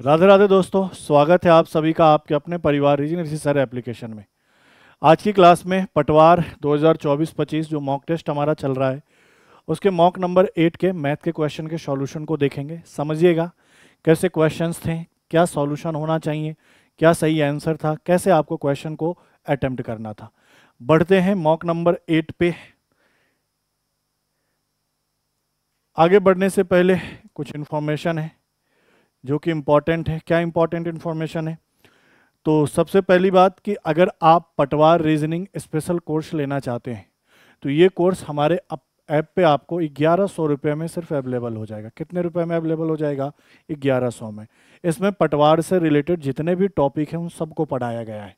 राधे राधे दोस्तों, स्वागत है आप सभी का आपके अपने परिवार रीजन रिसर्च एप्लीकेशन में। आज की क्लास में पटवार 2024-25 जो मॉक टेस्ट हमारा चल रहा है उसके मॉक नंबर 8 के मैथ के क्वेश्चन के सॉल्यूशन को देखेंगे। समझिएगा कैसे क्वेश्चंस थे, क्या सॉल्यूशन होना चाहिए, क्या सही आंसर था, कैसे आपको क्वेश्चन को अटेम्प्ट करना था। बढ़ते हैं मॉक नंबर 8 पे। आगे बढ़ने से पहले कुछ इन्फॉर्मेशन है जो कि इम्पॉर्टेंट है। क्या इम्पॉर्टेंट इन्फॉर्मेशन है? तो सबसे पहली बात कि अगर आप पटवार रीजनिंग स्पेशल कोर्स लेना चाहते हैं तो ये कोर्स हमारे ऐप पे आपको 1100 रुपये में सिर्फ अवेलेबल हो जाएगा। कितने रुपए में अवेलेबल हो जाएगा? 1100 में। इसमें पटवार से रिलेटेड जितने भी टॉपिक हैं उन सबको पढ़ाया गया है।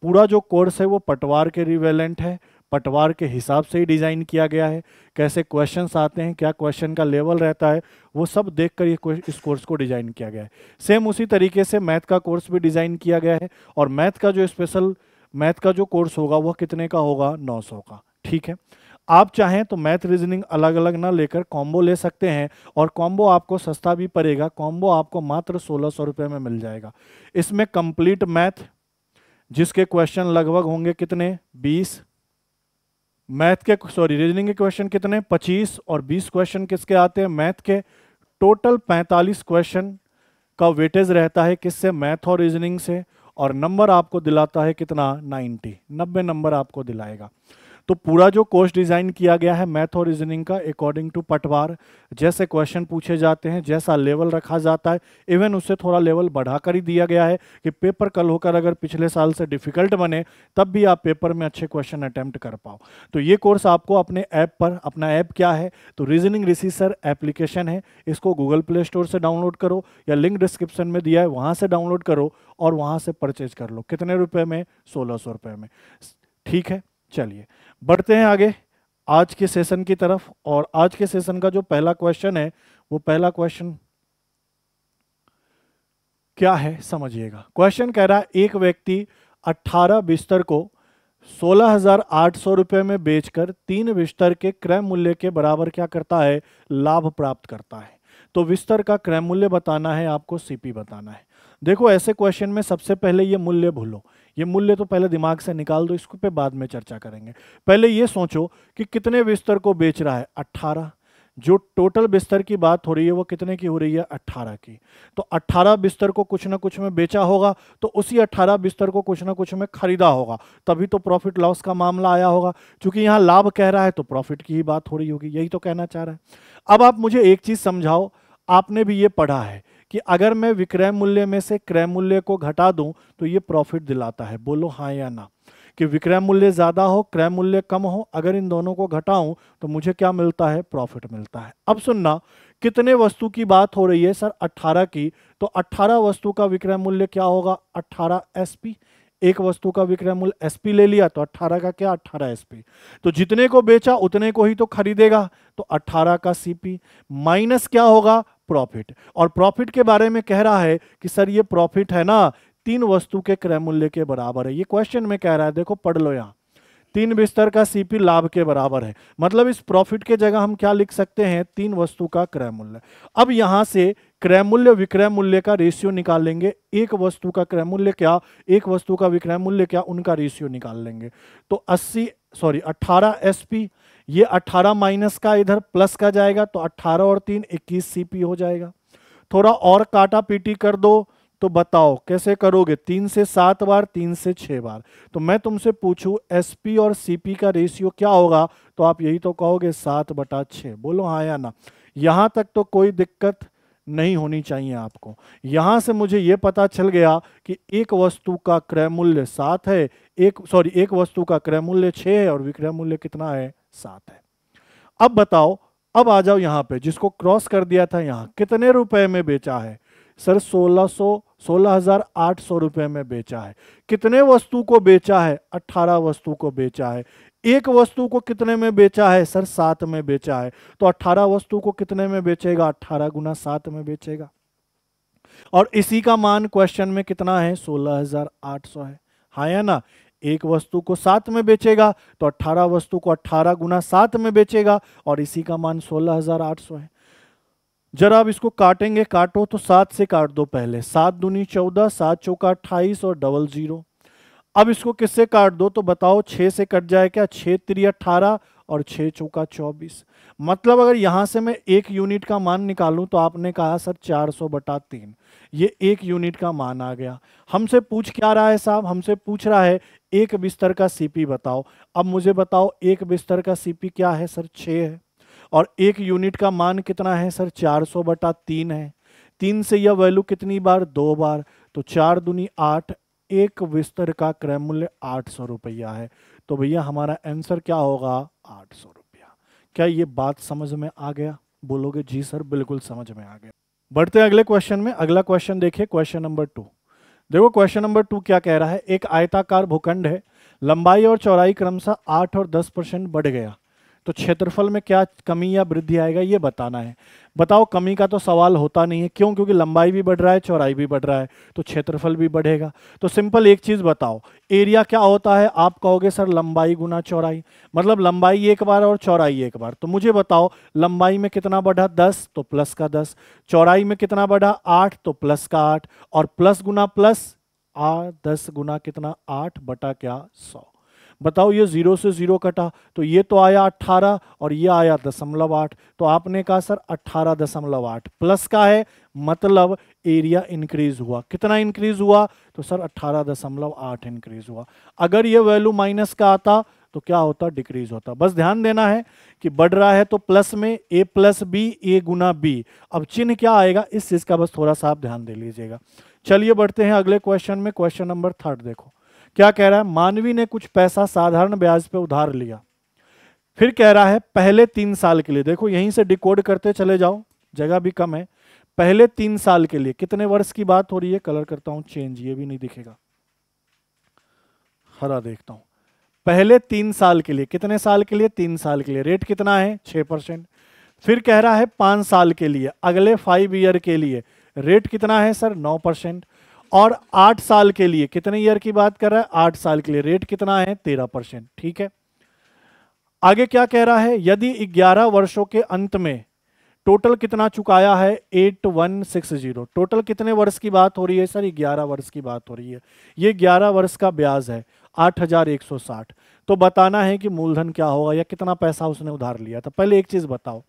पूरा जो कोर्स है वो पटवार के रिवेलेंट है, पटवार के हिसाब से ही डिज़ाइन किया गया है। कैसे क्वेश्चंस आते हैं, क्या क्वेश्चन का लेवल रहता है, वो सब देखकर ये इस कोर्स को डिज़ाइन किया गया है। सेम उसी तरीके से मैथ का कोर्स भी डिज़ाइन किया गया है। और मैथ का जो स्पेशल मैथ का जो कोर्स होगा वह कितने का होगा? 900 का। ठीक है, आप चाहें तो मैथ रीजनिंग अलग अलग ना लेकर कॉम्बो ले सकते हैं और कॉम्बो आपको सस्ता भी पड़ेगा। कॉम्बो आपको मात्र 1600 रुपये में मिल जाएगा। इसमें कंप्लीट मैथ जिसके क्वेश्चन लगभग होंगे कितने? 20। मैथ के रीजनिंग के क्वेश्चन कितने? 25। और 20 क्वेश्चन किसके आते हैं? मैथ के। टोटल 45 क्वेश्चन का वेटेज रहता है किससे? मैथ और रीजनिंग से। और नंबर आपको दिलाता है कितना? 90 नंबर आपको दिलाएगा। तो पूरा जो कोर्स डिज़ाइन किया गया है मैथ और रीजनिंग का अकॉर्डिंग टू पटवार, जैसे क्वेश्चन पूछे जाते हैं, जैसा लेवल रखा जाता है, इवन उससे थोड़ा लेवल बढ़ाकर ही दिया गया है कि पेपर कल होकर अगर पिछले साल से डिफिकल्ट बने तब भी आप पेपर में अच्छे क्वेश्चन अटैम्प्ट कर पाओ। तो ये कोर्स आपको अपने ऐप पर, अपना ऐप क्या है तो रीजनिंग रिसीसर एप्लीकेशन है, इसको गूगल प्ले स्टोर से डाउनलोड करो या लिंक डिस्क्रिप्शन में दिया है वहाँ से डाउनलोड करो और वहाँ से परचेज कर लो। कितने रुपये में? 1600 रुपये में। ठीक है, चलिए बढ़ते हैं आगे आज के सेशन की तरफ। और आज के सेशन का जो पहला क्वेश्चन है वो पहला क्वेश्चन क्या है समझिएगा। क्वेश्चन कह रहा है एक व्यक्ति 18 बिस्तर को 16,800 रुपये में बेचकर 3 बिस्तर के क्रय मूल्य के बराबर क्या करता है? लाभ प्राप्त करता है। तो बिस्तर का क्रय मूल्य बताना है आपको, सीपी बताना है। देखो ऐसे क्वेश्चन में सबसे पहले ये मूल्य भूलो, ये मूल्य तो पहले दिमाग से निकाल दो, इसको पे बाद में चर्चा करेंगे। पहले ये सोचो कि कितने बिस्तर को बेच रहा है? 18। जो टोटल बिस्तर की बात हो रही है वो कितने की हो रही है? 18 की। तो 18 बिस्तर को कुछ ना कुछ में बेचा होगा, तो उसी 18 बिस्तर को कुछ ना कुछ में खरीदा होगा, तभी तो प्रॉफिट लॉस का मामला आया होगा। क्योंकि यहाँ लाभ कह रहा है तो प्रॉफिट की ही बात हो रही होगी, यही तो कहना चाह रहा है। अब आप मुझे एक चीज समझाओ, आपने भी ये पढ़ा है कि अगर मैं विक्रय मूल्य में से क्रय मूल्य को घटा दूं तो ये प्रॉफिट दिलाता है। बोलो हाँ या ना। कि विक्रय मूल्य ज्यादा हो, क्रय मूल्य कम हो, अगर इन दोनों को घटाऊं तो मुझे क्या मिलता है? प्रॉफिट मिलता है। अब सुनना, कितने वस्तु की बात हो रही है सर? 18 की। तो 18 वस्तु का विक्रय मूल्य क्या होगा? 18 एसपी। एक वस्तु का विक्रय मूल्य एसपी ले लिया तो 18 का क्या? 18 एसपी। तो जितने को बेचा उतने को ही तो खरीदेगा, तो 18 का सीपी माइनस क्या होगा? प्रॉफिट। और प्रॉफिट के बारे में कह रहा है कि सर ये प्रॉफिट है ना 3 वस्तु के क्रय मूल्य के बराबर है। ये क्वेश्चन में कह रहा है, देखो पढ़ लो यहां, 3 बिस्तर का सीपी लाभ के बराबर है। मतलब इस प्रॉफिट के जगह हम क्या लिख सकते हैं? 3 वस्तु का क्रय मूल्य। अब यहां से क्रय मूल्य विक्रय मूल्य का रेशियो निकाल लेंगे। एक वस्तु का क्रय मूल्य क्या, एक वस्तु का विक्रय मूल्य क्या, उनका रेशियो निकाल लेंगे। तो 18 एसपी, ये 18 माइनस का इधर प्लस का जाएगा, तो 18 और 3 21 सीपी हो जाएगा। थोड़ा और काटा पीटी कर दो तो बताओ कैसे करोगे? 3 से 7 बार, 3 से 6 बार। तो मैं तुमसे पूछूं एसपी और सीपी का रेशियो क्या होगा, तो आप यही तो कहोगे 7/6। बोलो हाँ या ना। यहां तक तो कोई दिक्कत नहीं होनी चाहिए आपको। यहां से मुझे यह पता चल गया कि एक वस्तु का क्रय मूल्य 7 है, एक वस्तु का क्रय मूल्य 6 है और विक्रय मूल्य कितना है? 7 है। अब बताओ, अब आ जाओ यहां पे, जिसको क्रॉस कर दिया था यहां, कितने रुपए में बेचा है? सर 16,800 रुपए में बेचा है। कितने वस्तु को बेचा है? 18 वस्तु को बेचा है। एक वस्तु को कितने में बेचा है? सर 7 में बेचा है। तो 18 वस्तु को कितने में बेचेगा? 18 गुना 7 में बेचेगा। और इसी का मान क्वेश्चन में कितना है? 16,800 है। हाँ या ना। एक वस्तु को 7 में बेचेगा तो 18 वस्तु को 18 गुना 7 में बेचेगा और इसी का मान 16,800 है। जरा अब इसको काटेंगे, काटो तो 7 से काट दो पहले, 7 दूनी 14, 7 चौका 28 और डबल जीरो। अब इसको किससे काट दो तो बताओ, 6 से कट जाए क्या, 6 3 18 और 6 चौका 24। मतलब अगर यहां से मैं 1 यूनिट का मान निकालूं तो आपने कहा सर 400/3, ये 1 यूनिट का मान आ गया। हमसे पूछ क्या रहा है साहब, हमसे पूछ रहा है एक बिस्तर का सीपी बताओ। अब मुझे बताओ एक बिस्तर का सीपी क्या है सर, 6 है, और 1 यूनिट का मान कितना है सर, 400/3 है। 3 से यह वैल्यू कितनी बार, 2 बार, तो 4 दूनी 8, एक बिस्तर का क्रय मूल्य 800 रुपया है। तो भैया हमारा आंसर क्या होगा, 800 रुपया। क्या ये बात समझ में आ गया? बोलोगे जी सर बिल्कुल समझ में आ गया। बढ़ते हैं अगले क्वेश्चन में। अगला क्वेश्चन देखिए, क्वेश्चन नंबर 2। देखो क्वेश्चन नंबर 2 क्या कह रहा है, एक आयताकार भूखंड है, लंबाई और चौड़ाई क्रमशः 8 और 10% बढ़ गया, तो क्षेत्रफल में क्या कमी या वृद्धि आएगा ये बताना है। बताओ, कमी का तो सवाल होता नहीं है, क्यों? क्योंकि लंबाई भी बढ़ रहा है, चौड़ाई भी बढ़ रहा है, तो क्षेत्रफल भी बढ़ेगा। तो सिंपल एक चीज बताओ, एरिया क्या होता है? आप कहोगे सर लंबाई गुना चौड़ाई, मतलब लंबाई एक बार और चौड़ाई एक बार। तो मुझे बताओ लंबाई में कितना बढ़ा, 10, तो प्लस का 10, चौड़ाई में कितना बढ़ा, 8, तो प्लस का 8, और प्लस गुना प्लस, 10 गुना कितना, 8 बटा क्या, 100। बताओ ये 0 से 0 कटा, तो ये तो आया 18 और ये आया 0.8, तो आपने कहा सर 18.8 प्लस का है, मतलब एरिया इंक्रीज हुआ। कितना इंक्रीज हुआ? तो सर 18.8 इंक्रीज हुआ। अगर ये वैल्यू माइनस का आता तो क्या होता, डिक्रीज होता। बस ध्यान देना है कि बढ़ रहा है तो प्लस में a प्लस बी, ए गुना बी। अब चिन्ह क्या आएगा इस चीज का बस थोड़ा सा आप ध्यान दे लीजिएगा। चलिए बढ़ते हैं अगले क्वेश्चन में। क्वेश्चन नंबर 3 देखो क्या कह रहा है, मानवी ने कुछ पैसा साधारण ब्याज पे उधार लिया, फिर कह रहा है पहले 3 साल के लिए। देखो यहीं से डिकोड करते चले जाओ, जगह भी कम है। पहले 3 साल के लिए कितने वर्ष की बात हो रही है, कलर करता हूं चेंज, ये भी नहीं दिखेगा, हरा देखता हूं। पहले 3 साल के लिए, कितने साल के लिए, 3 साल के लिए, रेट कितना है, 6%। फिर कह रहा है 5 साल के लिए, अगले 5 ईयर के लिए रेट कितना है सर, 9%। और 8 साल के लिए, कितने ईयर की बात कर रहा है, 8 साल के लिए, रेट कितना है, 13%। ठीक है, आगे क्या कह रहा है, यदि 11 वर्षों के अंत में टोटल कितना चुकाया है, 8160। टोटल कितने वर्ष की बात हो रही है सर, 11 वर्ष की बात हो रही है। ये 11 वर्ष का ब्याज है 8160। तो बताना है कि मूलधन क्या होगा या कितना पैसा उसने उधार लिया था। पहले एक चीज बताओ,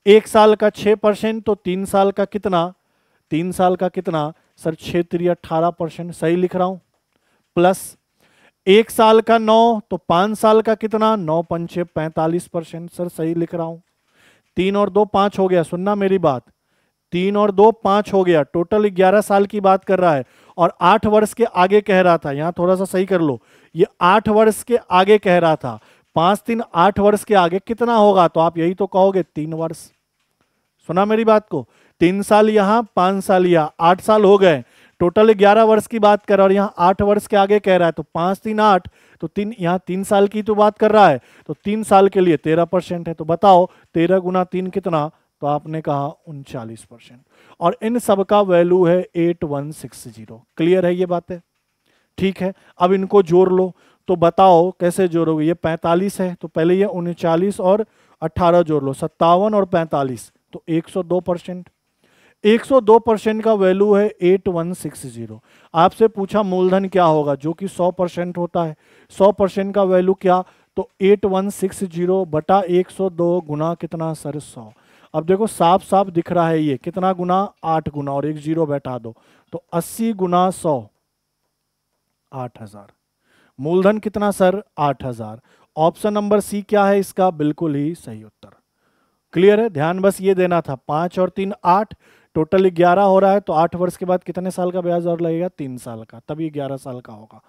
1 साल का 6%, तो 3 साल का कितना, 3 साल का कितना सर, 6 3 18%, सही लिख रहा हूं। प्लस 1 साल का 9, तो 5 साल का कितना, 9 5 45%, सर सही लिख रहा हूं। 3 और 2 5 हो गया, सुनना मेरी बात, 3 और 2 5 हो गया, टोटल 11 साल की बात कर रहा है। और 8 वर्ष के आगे कह रहा था, यहां थोड़ा सा सही कर लो, ये 8 वर्ष के आगे कह रहा था। 5 3 8 वर्ष के आगे कितना होगा, तो आप यही तो कहोगे 3 वर्ष। सुना मेरी बात को, 3 साल यहां, 5 साल यहां, 8 साल हो गए, टोटल 11 वर्ष की बात कर रहा है। और यहाँ 8 वर्ष के आगे कह रहा है, तो 5 3 8, तो 3 यहाँ 3 साल की तो बात कर रहा है, तो 3 साल के लिए 13% है। तो बताओ 13 गुना 3 कितना, तो आपने कहा 39%। और इन सब का वैल्यू है 8160। क्लियर है ये बातें? ठीक है, अब इनको जोड़ लो। तो बताओ कैसे जोड़ोगे, ये 45 है, तो पहले ये 39 और 18 जोड़ लो, 57 और 45, तो 102%। 102% का वैल्यू है 8160। आपसे पूछा मूलधन क्या होगा, जो कि 100% होता है। 100% का वैल्यू क्या, तो 8160 बटा 102 गुना कितना सर, 100। अब देखो साफ साफ दिख रहा है, ये कितना गुना, 8 गुना, और एक जीरो बैठा दो, तो 80 गुना 100, 8000। मूलधन कितना सर, 8000। ऑप्शन नंबर सी क्या है इसका, बिल्कुल ही सही उत्तर। क्लियर है, ध्यान बस ये देना था, 5 और 3 8, टोटल 11 हो रहा है, तो 8 वर्ष के बाद कितने साल का ब्याज और लगेगा, 3 साल का, तब ये 11 साल का होगा।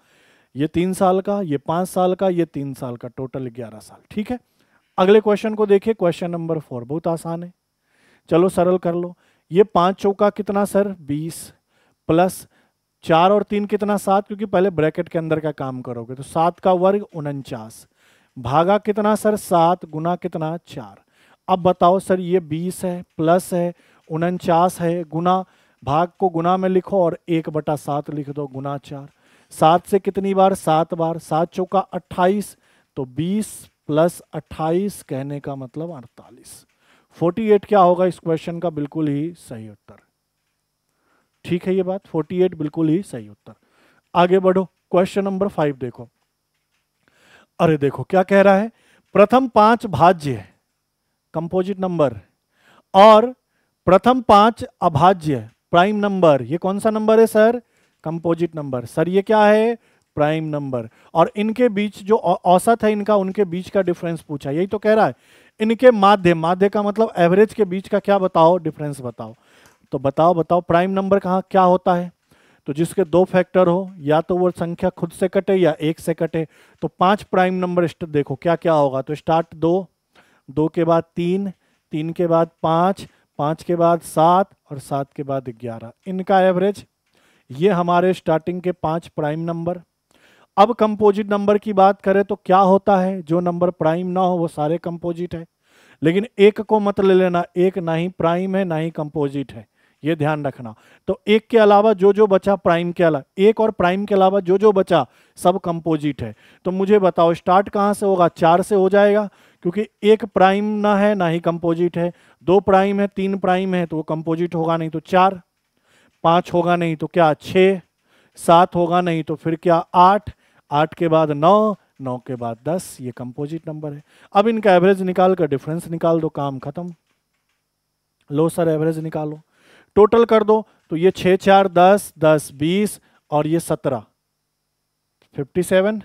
ये 3 साल का, ये 5 साल का, ये 3 साल का, टोटल 11 साल। ठीक है, अगले क्वेश्चन को देखिए, क्वेश्चन नंबर 4, बहुत आसान है, चलो सरल कर लो। ये 5 चौका कितना सर, 20, प्लस 4 और 3 कितना, 7, क्योंकि पहले ब्रैकेट के अंदर का काम करोगे, तो 7 का वर्ग 49, भागा कितना सर, 7 गुना कितना, 4। अब बताओ सर, ये 20 है, प्लस है, 49 है, गुना, भाग को गुना में लिखो और 1/7 लिख दो, गुना 4। 7 से कितनी बार, 7 बार, 7 चौका 28, तो 20 प्लस 28 कहने का मतलब 48। 48 क्या होगा इस क्वेश्चन का बिल्कुल ही सही उत्तर। ठीक है ये बात, 48 बिल्कुल ही सही उत्तर। आगे बढ़ो, क्वेश्चन नंबर 5 देखो। अरे देखो क्या कह रहा है, प्रथम 5 भाज्य कंपोजिट नंबर और प्रथम 5 अभाज्य प्राइम नंबर, ये कौन सा नंबर है सर? Composite number. सर ये क्या है? Prime number. और इनके बीच जो औसत है इनका, उनके बीच का डिफरेंस पूछा, यही तो कह रहा है। इनके माध्य, माध्य का मतलब एवरेज के बीच का क्या बताओ, डिफरेंस बताओ। तो बताओ बताओ प्राइम नंबर कहाँ क्या होता है? तो जिसके 2 फैक्टर हो, या तो वो संख्या खुद से कटे या 1 से कटे। तो 5 प्राइम नंबर देखो क्या क्या होगा। तो स्टार्ट 2, 2 के बाद 3, 3 के बाद 5, 5 के बाद 7 और 7 के बाद 11, इनका एवरेज। ये हमारे स्टार्टिंग के 5 प्राइम नंबर। अब कंपोजिट नंबर की बात करें तो क्या होता है, जो नंबर प्राइम ना हो वो सारे कंपोजिट है। लेकिन एक को मत ले लेना, एक ना ही प्राइम है ना ही कंपोजिट है, ये ध्यान रखना। तो एक के अलावा जो जो बचा प्राइम के अलावा, एक और प्राइम के अलावा जो जो बचा सब कंपोजिट है। तो मुझे बताओ स्टार्ट कहाँ से होगा? 4 से हो जाएगा, क्योंकि एक प्राइम ना है ना ही कंपोजिट है। 2 प्राइम है, 3 प्राइम है तो वो कंपोजिट होगा नहीं तो 4, 5 होगा नहीं तो क्या 6, 7 होगा नहीं तो फिर क्या 8, 8 के बाद 9, 9 के बाद 10, ये कंपोजिट नंबर है। अब इनका एवरेज निकाल कर डिफरेंस निकाल दो, काम खत्म। लो सर एवरेज निकालो, टोटल कर दो। तो ये 6 4 10, 10 20 और ये 17, 57,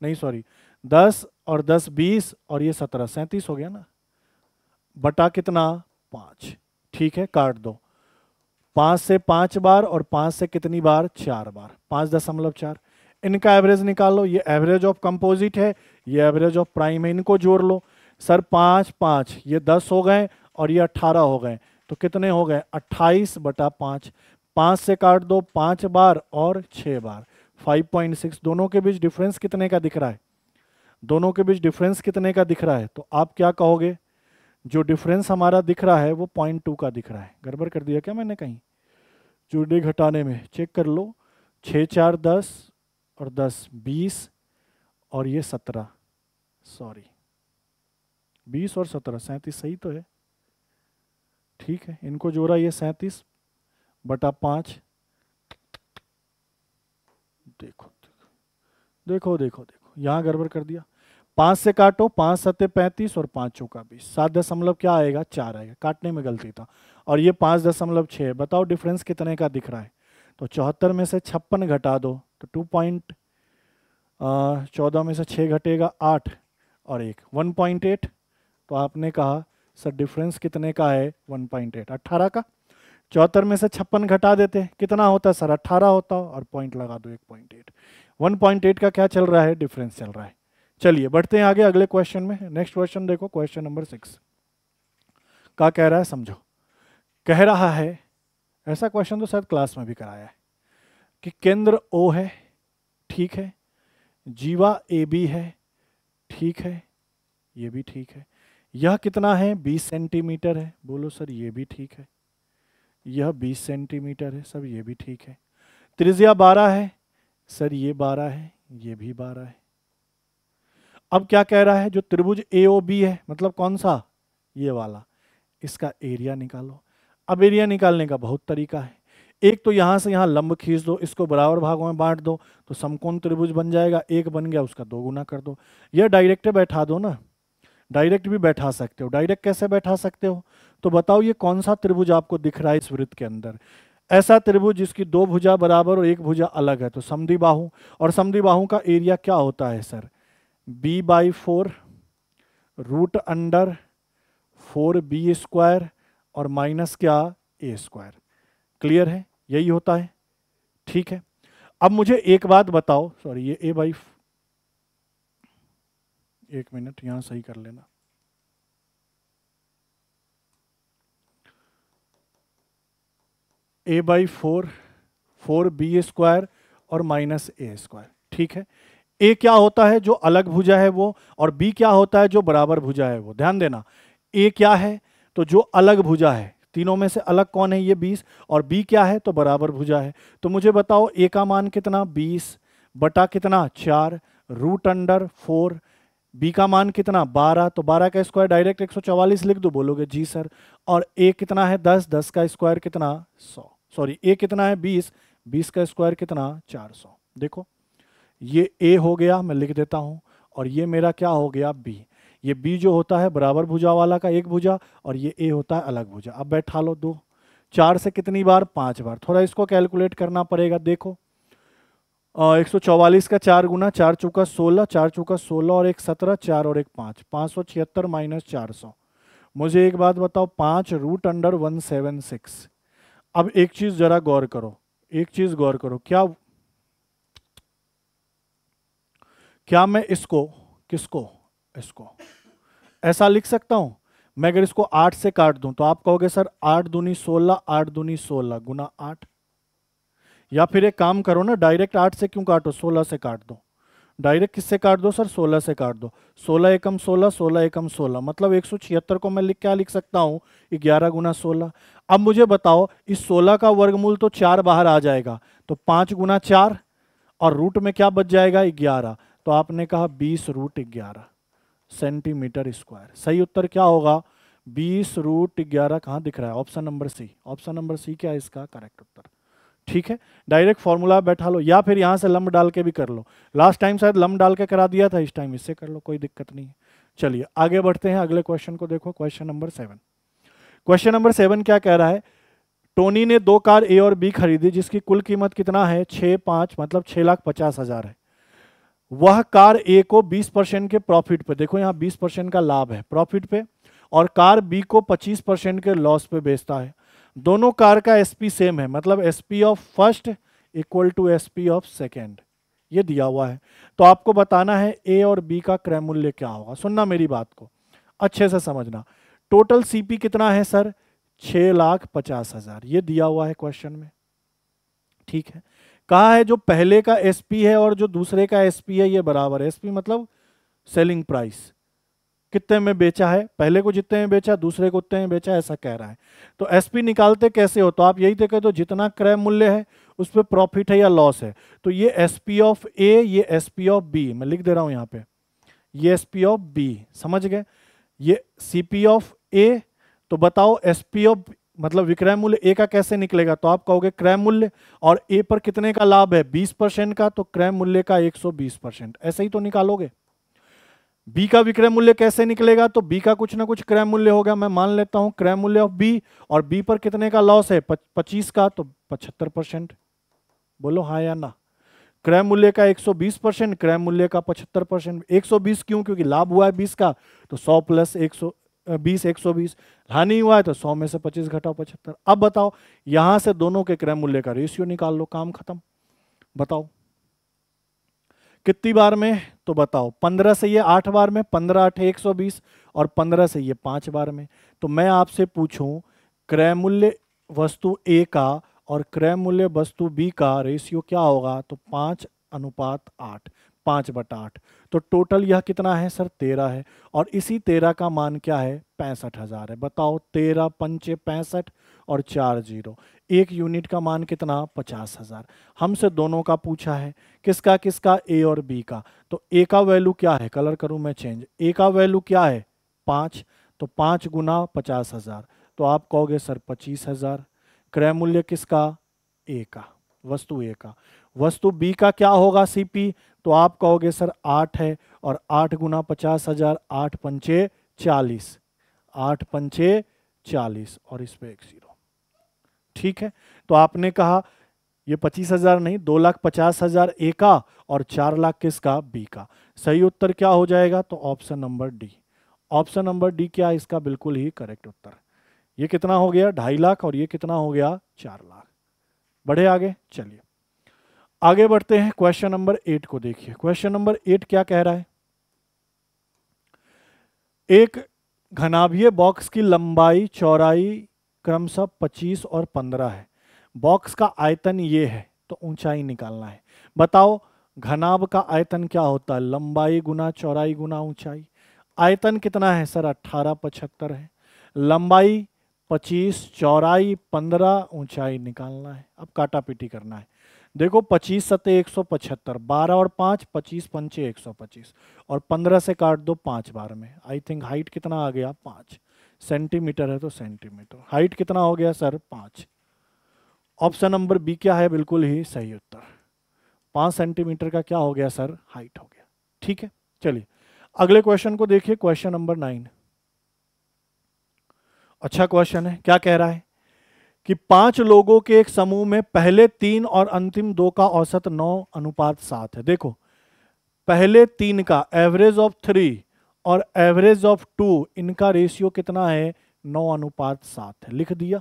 नहीं सॉरी 10 और 10 20 और ये 17, 37 हो गया ना, बटा कितना 5। ठीक है काट दो, 5 से 5 बार और 5 से कितनी बार 4 बार, 5.4। इनका एवरेज निकालो, ये एवरेज ऑफ कंपोजिट है, ये एवरेज ऑफ प्राइम है, इनको जोड़ लो। सर 5 5 ये 10 हो गए और ये 18 हो गए, तो कितने हो गए 28/5। 5 से काट दो 5 बार और 6 बार, 5.6। दोनों के बीच डिफरेंस कितने का दिख रहा है? दोनों के बीच डिफरेंस कितने का दिख रहा है? तो आप क्या कहोगे? जो डिफरेंस हमारा दिख रहा है वो 0.2 का दिख रहा है। गड़बड़ कर दिया क्या मैंने कहीं? जोड़ने घटाने में चेक कर लो, 6 4 10 और 10 20 और ये 17, सॉरी 20 और 17 37 सही तो है। ठीक है इनको जोड़ा, ये 37/5। देखो देखो देखो देखो यहाँ गड़बड़ कर दिया। 5 से काटो, 5 7 35 और 5 चौका 20, 7 दशमलव क्या आएगा 4 आएगा, काटने में गलती था। और ये 5.6, बताओ डिफरेंस कितने का दिख रहा है? तो 74 में से 56 घटा दो तो 2.14 में से 6 घटेगा 8 और 1 1.8। तो आपने कहा सर डिफरेंस कितने का है? 1.8, 18 का। 74 में से 56 घटा देते कितना होता सर? 18 होता, और पॉइंट लगा दो 1.8। 1.8 का क्या चल रहा है? डिफरेंस चल रहा है। चलिए बढ़ते हैं आगे अगले क्वेश्चन में। नेक्स्ट क्वेश्चन देखो, क्वेश्चन नंबर 6 क्या कह रहा है समझो। कह रहा है, ऐसा क्वेश्चन तो शायद क्लास में भी कराया है, कि केंद्र O है, ठीक है, जीवा AB है, ठीक है, ये भी ठीक है, यह कितना है 20 सेंटीमीटर है, बोलो सर ये भी ठीक है, यह 20 सेंटीमीटर है, सब ये भी ठीक है, त्रिज्या 12 है, सर ये 12 है, ये भी 12 है। अब क्या कह रहा है, जो त्रिभुज AOB है, मतलब कौन सा? ये वाला, इसका एरिया निकालो। अब एरिया निकालने का बहुत तरीका है। एक तो यहां से यहां लंब खींच दो, इसको बराबर भागों में बांट दो तो समकोण त्रिभुज बन जाएगा, एक बन गया उसका 2 गुना कर दो। यह डायरेक्ट बैठा दो ना, डायरेक्ट भी बैठा सकते हो। डायरेक्ट कैसे बैठा सकते हो? तो बताओ ये कौन सा त्रिभुज आपको दिख रहा है इस वृत्त के अंदर? ऐसा त्रिभुज जिसकी 2 भुजा बराबर और 1 भुजा अलग है, तो समद्विबाहु। और समद्विबाहु का एरिया क्या होता है सर? b/4 √4b² और माइनस क्या a²। क्लियर है? यही होता है। ठीक है, अब मुझे एक बात बताओ, सॉरी ये एक मिनट यहां सही कर लेना। a/4 4b² और माइनस a², ठीक है। a क्या होता है? जो अलग भुजा है वो, और b क्या होता है? जो बराबर भुजा है वो। ध्यान देना, a क्या है? तो जो अलग भुजा है, तीनों में से अलग कौन है? ये 20। और b क्या है? तो बराबर भुजा है। तो मुझे बताओ a का मान कितना? 20 बटा कितना 4 √4 बी का मान कितना 12, तो 12 का स्क्वायर डायरेक्ट 144 लिख दो, बोलोगे जी सर। और ए कितना है 10, 10 का स्क्वायर कितना 100, सॉरी ए कितना है 20, 20 का स्क्वायर कितना 400। देखो ये ए हो गया, मैं लिख देता हूं, और ये मेरा क्या हो गया बी। ये बी जो होता है बराबर भुजा वाला का एक भुजा, और ये ए होता है अलग भुजा। अब बैठा लो दो, 4 से कितनी बार 5 बार, थोड़ा इसको कैलकुलेट करना पड़ेगा। देखो 144 का 4 गुना, 4 चौका 16, 4 चौका 16 और एक 17, 4 और एक 5, 576 माइनस 400। मुझे एक बात बताओ, 5 रूट अंडर 176। अब एक चीज जरा गौर करो, एक चीज गौर करो, क्या मैं इसको किसको इसको ऐसा लिख सकता हूं? मैं अगर इसको 8 से काट दूं तो आप कहोगे सर 8 दूनी 16, 8 दूनी 16 गुना 8। या फिर एक काम करो ना, डायरेक्ट 8 से क्यों काटो, 16 से काट दो। डायरेक्ट किससे काट दो सर, 16 से काट दो। 16 एकम 16, 16 एकम 16, मतलब 176 को मैं क्या लिख सकता हूँ 11 गुना 16। अब मुझे बताओ इस 16 का वर्गमूल तो 4 बाहर आ जाएगा, तो 5 गुना 4 और रूट में क्या बच जाएगा 11। तो आपने कहा 20 रूट 11 सेंटीमीटर स्क्वायर। सही उत्तर क्या होगा 20 रूट 11। कहाँ दिख रहा है, option number C. Option number C क्या है इसका करेक्ट उत्तर। ठीक है, डायरेक्ट फॉर्मूला बैठा लो, या फिर यहां से लंब डाल के भी कर लो। लास्ट टाइम शायद लंब डाल के करा दिया था, इस टाइम इससे कर लो, कोई दिक्कत नहीं है। चलिए आगे बढ़ते हैं, अगले क्वेश्चन को देखो, क्वेश्चन नंबर 7। क्वेश्चन नंबर 7 क्या कह रहा है, टोनी ने 2 कार ए और बी खरीदी जिसकी कुल कीमत कितना है 6,5 मतलब 6,50,000 है। वह कार ए को 20% के प्रॉफिट पे, देखो यहाँ 20% का लाभ है प्रॉफिट पे, और कार बी को 25% के लॉस पे बेचता है। दोनों कार का एसपी सेम है, मतलब SP of first equal to SP of second, ये दिया हुआ है। तो आपको बताना है ए और बी का क्रय मूल्य क्या होगा। सुनना मेरी बात को अच्छे से समझना। टोटल सीपी कितना है सर 6,50,000, ये दिया हुआ है क्वेश्चन में। ठीक है, कहा है जो पहले का एसपी है और जो दूसरे का एसपी है ये बराबर है। एसपी मतलब सेलिंग प्राइस, कितने में बेचा है, पहले को जितने में बेचा दूसरे को उतने में बेचा, ऐसा कह रहा है। तो एसपी निकालते कैसे हो, तो आप यही तो कहते हो जितना क्रय मूल्य है उस पर प्रॉफिट है या लॉस है। तो ये एसपी ऑफ ए, ये एसपी ऑफ बी, मैं लिख दे रहा हूं यहां पे, ये एसपी ऑफ बी, समझ गए। ये सीपी ऑफ ए, तो बताओ एसपी ऑफ मतलब विक्रय मूल्य ए का कैसे निकलेगा, तो आप कहोगे क्रय मूल्य, और ए पर कितने का लाभ है 20% का, तो क्रय मूल्य का 120%, ऐसे ही तो निकालोगे। बी का विक्रय मूल्य कैसे निकलेगा, तो बी का कुछ ना कुछ क्रय मूल्य होगा, मैं मान लेता हूं क्रय मूल्य ऑफ बी, और बी पर कितने का लॉस है 25 का, तो 75%। बोलो हाँ या ना। क्रय मूल्य का 120%, क्रय मूल्य का 75%। 120 क्यों, क्योंकि लाभ हुआ है 20 का, तो 100 प्लस 120 120, हानि हुआ है तो 100 में से 25 घटाओ 75। अब बताओ यहां से दोनों के क्रय मूल्य का रेशियो निकाल लो, काम खत्म। बताओ कितनी बार में, तो बताओ 15 से ये 8 बार में, 15 8 120, और 15 से ये 5 बार में। तो मैं आपसे पूछूं क्रय मूल्य वस्तु ए का और क्रय मूल्य वस्तु बी का रेशियो क्या होगा, तो 5:8, 5/8। तो टोटल यह कितना है सर 13 है, और इसी 13 का मान क्या है 65,000 है। बताओ 13 पंचे 65 और 4 0, एक यूनिट का मान कितना 50,000। हमसे दोनों का पूछा है, किसका किसका, ए और बी का। तो ए का वैल्यू क्या है, कलर करूं मैं चेंज, ए का वैल्यू क्या है 5, तो 5 गुना 50,000, तो आप कहोगे सर 25,000। क्रय मूल्य किसका, ए का, वस्तु ए का। वस्तु बी का क्या होगा सीपी, तो आप कहोगे सर 8 है, और 8 गुना 50,000, 8 पंचे 40, 8 पंचे 40, और इस पे 1 0। ठीक है, तो आपने कहा ये 25,000 नहीं, 2,50,000 ए का और 4 लाख किसका, बी का। सही उत्तर क्या हो जाएगा, तो option number D. Option number D क्या है इसका बिल्कुल ही करेक्ट उत्तर। ये कितना हो गया 2.5 लाख, और ये कितना हो गया 4 लाख। बढ़े आगे, चलिए आगे बढ़ते हैं। क्वेश्चन नंबर 8 को देखिए। क्वेश्चन नंबर 8 क्या कह रहा है, एक घनाभीय बॉक्स की लंबाई चौड़ाई क्रमशः 25 और 15 है। बॉक्स का आयतन ये है, तो ऊंचाई निकालना है। बताओ घनाभ का आयतन क्या होता है, लंबाई गुना चौड़ाई गुना ऊंचाई। आयतन कितना है सर 1875 है, लंबाई 25, चौड़ाई 15, ऊंचाई निकालना है। अब काटा पीटी करना है। देखो 25 सत्ते 175, 12 और 5 25 पंचे 125, और 15 से काट दो 5 बार में। आई थिंक हाइट कितना आ गया 5 सेंटीमीटर है तो सेंटीमीटर। हाइट कितना हो गया सर 5। ऑप्शन नंबर बी क्या है, बिल्कुल ही सही उत्तर। 5 सेंटीमीटर का क्या हो गया सर, हाइट हो गया। ठीक है, चलिए अगले क्वेश्चन को देखिए, क्वेश्चन नंबर 9। अच्छा क्वेश्चन है, क्या कह रहा है कि 5 लोगों के एक समूह में पहले 3 और अंतिम 2 का औसत 9:7 है। देखो पहले 3 का एवरेज ऑफ 3 और एवरेज ऑफ 2, इनका रेशियो कितना है 9:7 है। लिख दिया।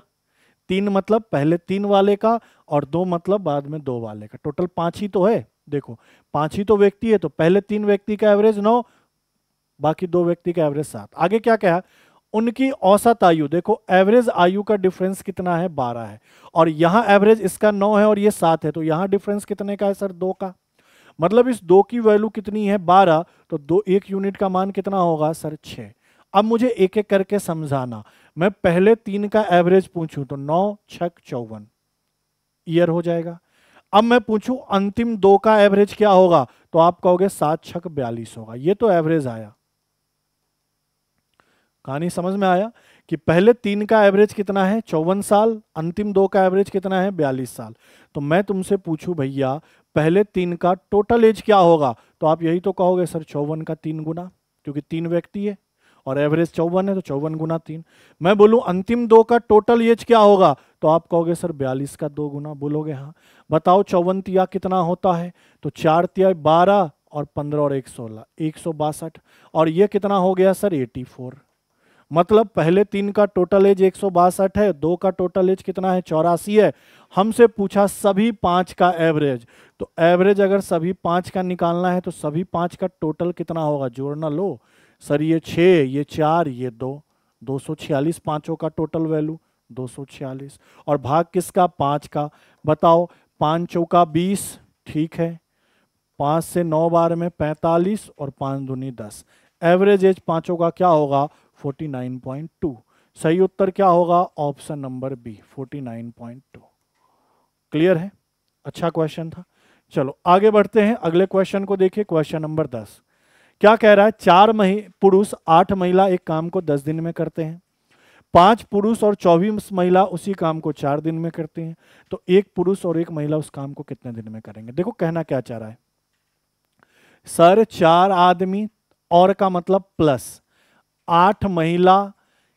3 मतलब पहले 3 वाले का और 2 मतलब बाद में 2 वाले का। टोटल 5 ही तो है। देखो 5 ही तो व्यक्ति है, तो पहले 3 व्यक्ति का एवरेज 9, बाकी 2 व्यक्ति का एवरेज 7। आगे क्या कहा, उनकी औसत आयु। देखो एवरेज आयु का डिफरेंस कितना है 12 है, और यहां एवरेज इसका 9 है और ये 7 है, तो यहां डिफरेंस कितने का है सर 2 का। मतलब इस 2 की वैल्यू कितनी है 12, तो 2 1 यूनिट का मान कितना होगा सर 6। अब मुझे एक एक करके समझाना। मैं पहले 3 का एवरेज पूछूं तो 9 6 54 ईयर हो जाएगा। अब मैं पूछूं अंतिम 2 का एवरेज क्या होगा, तो आप कहोगे 7 6 42 होगा। ये तो एवरेज आया। कहानी समझ में आया कि पहले 3 का एवरेज कितना है 54 साल, अंतिम 2 का एवरेज कितना है 42 साल। तो मैं तुमसे पूछूं भैया पहले 3 का टोटल एज क्या होगा, तो आप यही तो कहोगे सर 54 का 3 गुना, क्योंकि 3 व्यक्ति है और एवरेज 54 है, तो 54 गुना 3। मैं बोलूं अंतिम 2 का टोटल एज क्या होगा, तो आप कहोगे सर 42 का 2 गुना। बोलोगे हाँ। बताओ 54 तिया कितना होता है, तो 4 तिया 12 और 15 और 1 16 162, और ये कितना हो गया सर 84। मतलब पहले 3 का टोटल एज 162 है, 2 का टोटल एज कितना है 84 है। हमसे पूछा सभी 5 का एवरेज, तो एवरेज अगर सभी 5 का निकालना है तो सभी 5 का टोटल कितना होगा, जोड़ना लो सर। ये 6, ये 4, ये 2, 246 पांचों का टोटल वैल्यू 246, और भाग किसका 5 का। बताओ 5 चौका 20, ठीक है, 5 से 9 बार में 45 और 5 दूनी 10। एवरेज एज पांचों का क्या होगा 49.2। सही उत्तर क्या होगा, ऑप्शन नंबर बी 49.2। क्लियर है। अच्छा क्वेश्चन था। चलो आगे बढ़ते हैं, अगले क्वेश्चन को देखिए, क्वेश्चन नंबर 10। क्या कह रहा है, 4 पुरुष 8 महिला एक काम को 10 दिन में करते हैं। 5 पुरुष और 24 महिला उसी काम को 4 दिन में करते हैं। तो 1 पुरुष और 1 महिला उस काम को कितने दिन में करेंगे। देखो कहना क्या चाह रहा है सर, 4 आदमी और का मतलब प्लस 8 महिला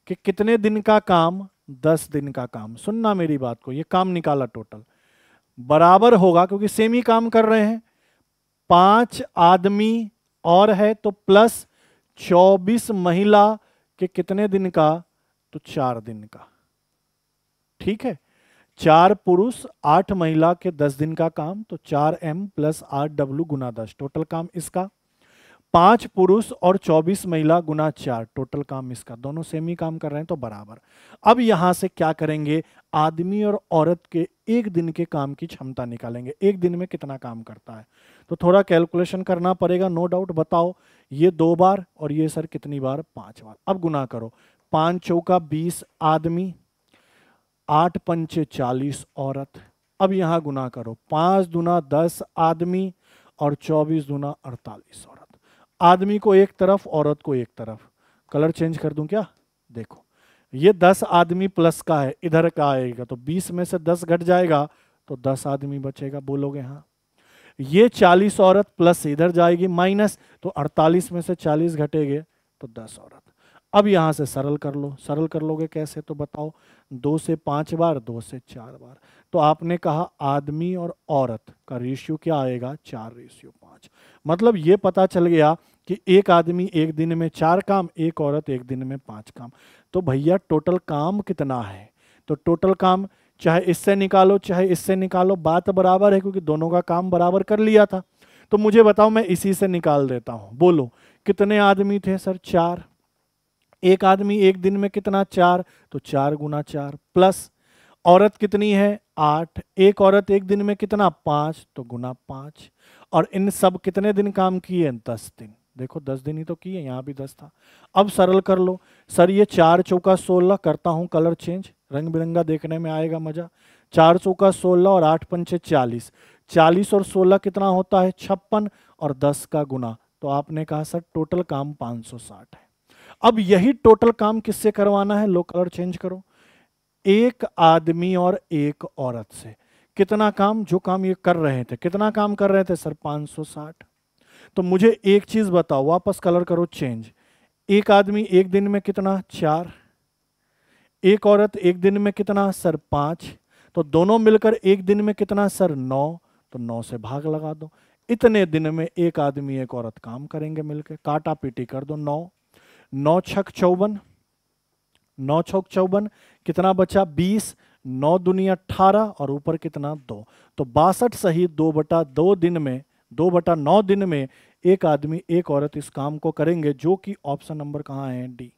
के कितने दिन का काम, 10 दिन का काम। सुनना मेरी बात को, ये काम निकाला टोटल बराबर होगा, क्योंकि सेम ही काम कर रहे हैं। 5 आदमी और है तो प्लस 24 महिला के कितने दिन का, तो 4 दिन का। ठीक है, 4 पुरुष 8 महिला के 10 दिन का काम, तो 4m प्लस 8w गुना 10 टोटल काम इसका। 5 पुरुष और 24 महिला गुना 4 टोटल काम इसका। दोनों सेम ही काम कर रहे हैं तो बराबर। अब यहां से क्या करेंगे, आदमी और औरत के एक दिन के काम की क्षमता निकालेंगे, एक दिन में कितना काम करता है। तो थोड़ा कैलकुलेशन करना पड़ेगा, नो डाउट। बताओ ये 2 बार और ये सर कितनी बार, 5 बार। अब गुना करो, 5 चौका 20 आदमी, 8 पंचे 40 औरत। अब यहां गुना करो, 5 दूना 10 आदमी और 24 दूना 48 औरत। आदमी को एक तरफ, औरत को एक तरफ। कलर चेंज कर दूं क्या, देखो ये 10 आदमी प्लस का है, इधर का आएगा तो 20 में से 10 घट जाएगा तो 10 आदमी बचेगा। बोलोगे हाँ। ये 40 औरत प्लस इधर जाएगी माइनस, तो 48 में से 40 घटेंगे तो 10 औरत। अब यहां से सरल कर लो। सरल कर लोगे कैसे, तो बताओ 2 से 5 बार, 2 से 4 बार। तो आपने कहा आदमी और औरत का रेशियो क्या आएगा, 4:5। मतलब ये पता चल गया कि एक आदमी एक दिन में 4 काम, एक औरत एक दिन में 5 काम। तो भैया टोटल काम कितना है, तो टोटल काम चाहे इससे निकालो चाहे इससे निकालो, बात बराबर है, क्योंकि दोनों का काम बराबर कर लिया था। तो मुझे बताओ, मैं इसी से निकाल देता हूं। बोलो कितने आदमी थे सर, 4। एक आदमी एक दिन में कितना, 4, तो 4 गुना 4, प्लस औरत कितनी है 8, एक औरत एक दिन में कितना 5, तो गुना 5। और इन सब कितने दिन काम किए, 10 दिन। देखो 10 दिन ही तो किए, यहाँ भी 10 था। अब सरल कर लो सर, ये 4 चौका 16, करता हूँ कलर चेंज, रंग बिरंगा देखने में आएगा मजा। 4 चौका 16 और 8 पंचे 40, 40 और 16 कितना होता है 56 और 10 का गुना, तो आपने कहा सर टोटल काम 560 है। अब यही टोटल काम किससे करवाना है, लो कलर चेंज करो, एक आदमी और एक औरत से। कितना काम, जो काम ये कर रहे थे, कितना काम कर रहे थे सर 560। तो मुझे एक चीज बताओ, वापस कलर करो चेंज, एक आदमी एक दिन में कितना 4, एक औरत एक दिन में कितना सर 5, तो दोनों मिलकर एक दिन में कितना सर 9, तो 9 से भाग लगा दो। इतने दिन में एक आदमी एक औरत काम करेंगे मिलकर, काटा पीटी कर दो, 9 9 छक 54, 9 छक 54 कितना बचा 20, 9 दूनी 18 और ऊपर कितना 2, तो 62 सही 2/2 दिन में, 2/9 दिन में एक आदमी एक औरत इस काम को करेंगे, जो कि ऑप्शन नंबर कहाँ है, D.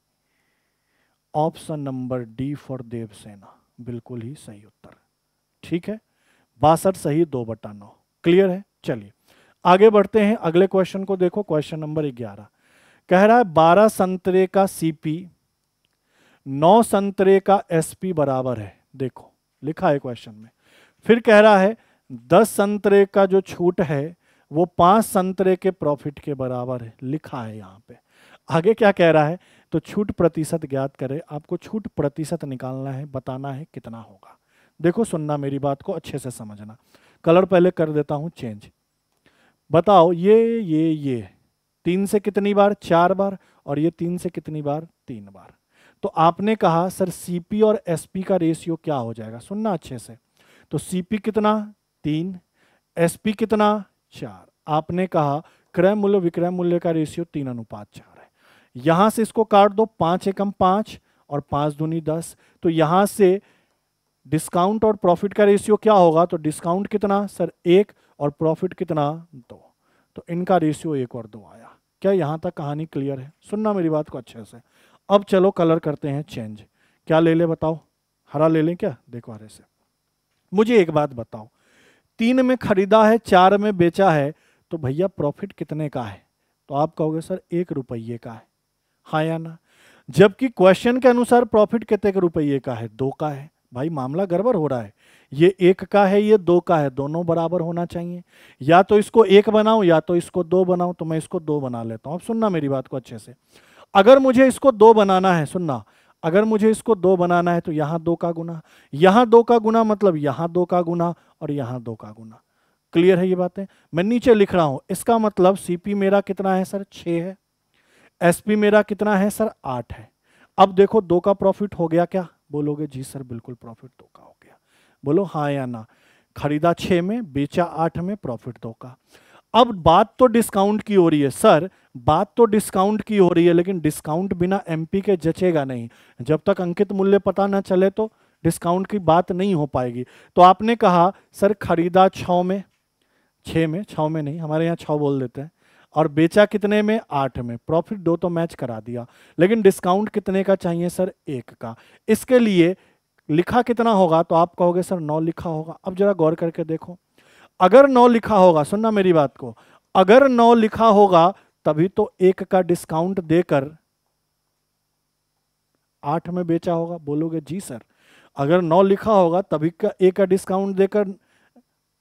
Option number D for Devsena, बिल्कुल ही सही उत्तर। ठीक है, 62 सही 2/9। क्लियर है, चलिए आगे बढ़ते हैं, अगले क्वेश्चन को देखो, क्वेश्चन नंबर 11 कह रहा है 12 संतरे का सीपी 9 संतरे का एसपी बराबर है। देखो लिखा है क्वेश्चन में, फिर कह रहा है 10 संतरे का जो छूट है वो 5 संतरे के प्रॉफिट के बराबर है, लिखा है यहां पे। आगे क्या कह रहा है, तो छूट प्रतिशत ज्ञात करें, आपको छूट प्रतिशत निकालना है, बताना है कितना होगा। देखो सुनना मेरी बात को अच्छे से समझना, कलर पहले कर देता हूं चेंज। बताओ ये 3 से कितनी बार 4 बार, और ये 3 से कितनी बार 3 बार। तो आपने कहा सर सीपी और एसपी का रेशियो क्या हो जाएगा, सुनना अच्छे से। तो सीपी कितना 3, एसपी कितना 4। आपने कहा क्रय मूल्य विक्रय मूल्य का रेशियो 3:4 है। यहां से इसको काट दो, 5 एकम 5 और 5 दूनी 10, तो यहां से डिस्काउंट और प्रॉफिट का रेशियो क्या होगा, तो डिस्काउंट कितना सर 1 और प्रॉफिट कितना 2, तो इनका रेशियो 1 और 2 आया। क्या यहां तक कहानी क्लियर है, सुनना मेरी बात को अच्छे से। अब चलो कलर करते हैं चेंज, क्या ले ले बताओ, हरा ले लें क्या, देखो हरे से। मुझे एक बात बताओ, 3 में खरीदा है 4 में बेचा है, तो भैया प्रॉफिट कितने का है, तो आप कहोगे सर 1 रुपये का है, हाँ या ना। जबकि क्वेश्चन के अनुसार प्रॉफिट कितने के रुपये का है, 2 का है। भाई मामला गड़बड़ हो रहा है, ये 1 का है ये 2 का है, दोनों बराबर होना चाहिए। या तो इसको 1 बनाओ या तो इसको 2 बनाओ, तो मैं इसको 2 बना लेता हूं। अब सुनना मेरी बात को अच्छे से, अगर मुझे इसको 2 बनाना है, सुनना, अगर मुझे इसको 2 बनाना है तो यहां 2 का गुना, यहां 2 का गुना, मतलब यहां 2 का गुना और यहां 2 का गुना। क्लियर है ये बातें, मैं नीचे लिख रहा हूं, इसका मतलब सीपी मेरा कितना है सर 6 है, एसपी मेरा कितना है सर 8 है। अब देखो 2 का प्रॉफिट हो गया क्या, बोलोगे जी सर बिल्कुल प्रॉफिट 2 का हो गया, बोलो हाँ या ना। खरीदा 6 में बेचा 8 में, प्रॉफिट 2 का। अब बात तो डिस्काउंट की हो रही है सर, बात तो डिस्काउंट की हो रही है, लेकिन डिस्काउंट बिना एमपी के जचेगा नहीं। जब तक अंकित मूल्य पता ना चले तो डिस्काउंट की बात नहीं हो पाएगी। तो आपने कहा सर खरीदा 6 में, 6 में, 6 में नहीं, हमारे यहाँ 6 बोल देते हैं, और बेचा कितने में 8 में, प्रॉफिट 2 तो मैच करा दिया, लेकिन डिस्काउंट कितने का चाहिए सर 1 का। इसके लिए लिखा कितना होगा, तो आप कहोगे सर 9 लिखा होगा। अब जरा गौर करके देखो, अगर 9 लिखा होगा, सुनना मेरी बात को, अगर 9 लिखा होगा तभी तो 1 का डिस्काउंट देकर 8 में बेचा होगा, बोलोगे जी सर। अगर 9 लिखा होगा तभी का 1 का डिस्काउंट देकर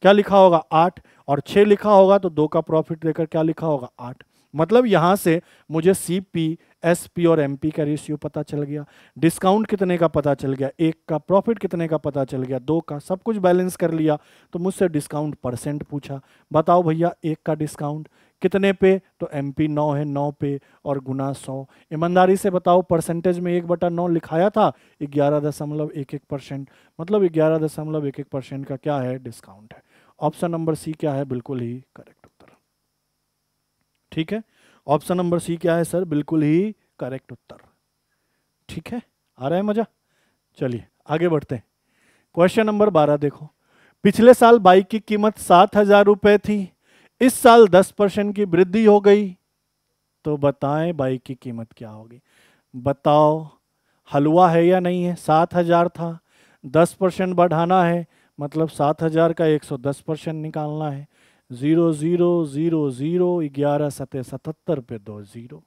क्या लिखा होगा 8, और 6 लिखा होगा तो 2 का प्रॉफिट देकर क्या लिखा होगा 8। मतलब यहां से मुझे सीपी, एसपी और एमपी का रेशियो पता चल गया, डिस्काउंट कितने का पता चल गया 1 का, प्रॉफिट कितने का पता चल गया 2 का, सब कुछ बैलेंस कर लिया। तो मुझसे डिस्काउंट परसेंट पूछा, बताओ भैया 1 का डिस्काउंट कितने पे, तो एमपी 9 है, 9 पे और गुना 100। ईमानदारी से बताओ परसेंटेज में 1/9 लिखाया था, 11.11%, मतलब 11.11% का क्या है डिस्काउंट है। ऑप्शन नंबर सी क्या है, बिल्कुल ही करेक्ट उत्तर। ठीक है, ऑप्शन नंबर सी क्या है सर, बिल्कुल ही करेक्ट उत्तर। ठीक है, आ रहा है मजा। चलिए आगे बढ़ते हैं, क्वेश्चन नंबर 12 देखो, पिछले साल बाइक की कीमत 7,000 रुपए थी, इस साल 10% की वृद्धि हो गई, तो बताएं बाइक की कीमत क्या होगी। बताओ हलवा है या नहीं है, 7,000 था, 10% बढ़ाना है, मतलब 7,000 का 110% निकालना है। 0 0 0 0 11 7 77 पे 2 0।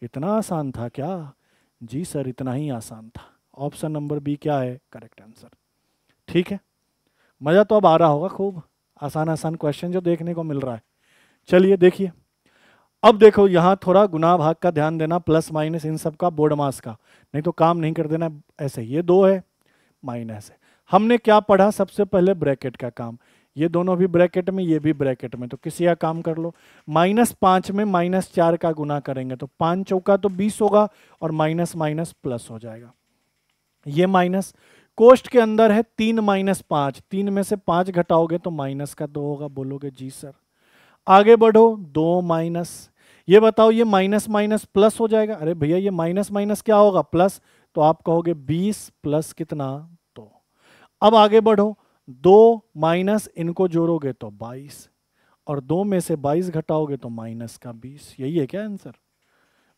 इतना आसान था क्या, जी सर इतना ही आसान था। ऑप्शन नंबर बी क्या है करेक्ट आंसर। ठीक है, मजा तो अब आ रहा होगा खूब, आसान आसान क्वेश्चन जो देखने को मिल रहा है। चलिए देखिए, अब देखो यहाँ थोड़ा गुना भाग का ध्यान देना, प्लस माइनस इन सब का, बोर्ड मास का, नहीं तो काम नहीं कर देना। ऐसे ये 2 है, माइनस है। हमने क्या पढ़ा सबसे पहले? ब्रैकेट का काम। ये दोनों भी ब्रैकेट में, ये भी ब्रैकेट में, तो किसी का काम कर लो। -5 में -4 का गुना करेंगे तो 5 चौका तो 20 होगा, और माइनस माइनस प्लस हो जाएगा। ये माइनस कोष्ट के अंदर है 3 - 5, 3 में से 5 घटाओगे तो माइनस का 2 होगा। बोलोगे जी सर। आगे बढ़ो, 2 माइनस, ये बताओ ये माइनस माइनस प्लस हो जाएगा। अरे भैया ये माइनस माइनस क्या होगा? प्लस। तो आप कहोगे 20 प्लस कितना? तो अब आगे बढ़ो, 2 माइनस इनको जोड़ोगे तो 22, और 2 में से 22 घटाओगे तो माइनस का 20। यही है क्या आंसर?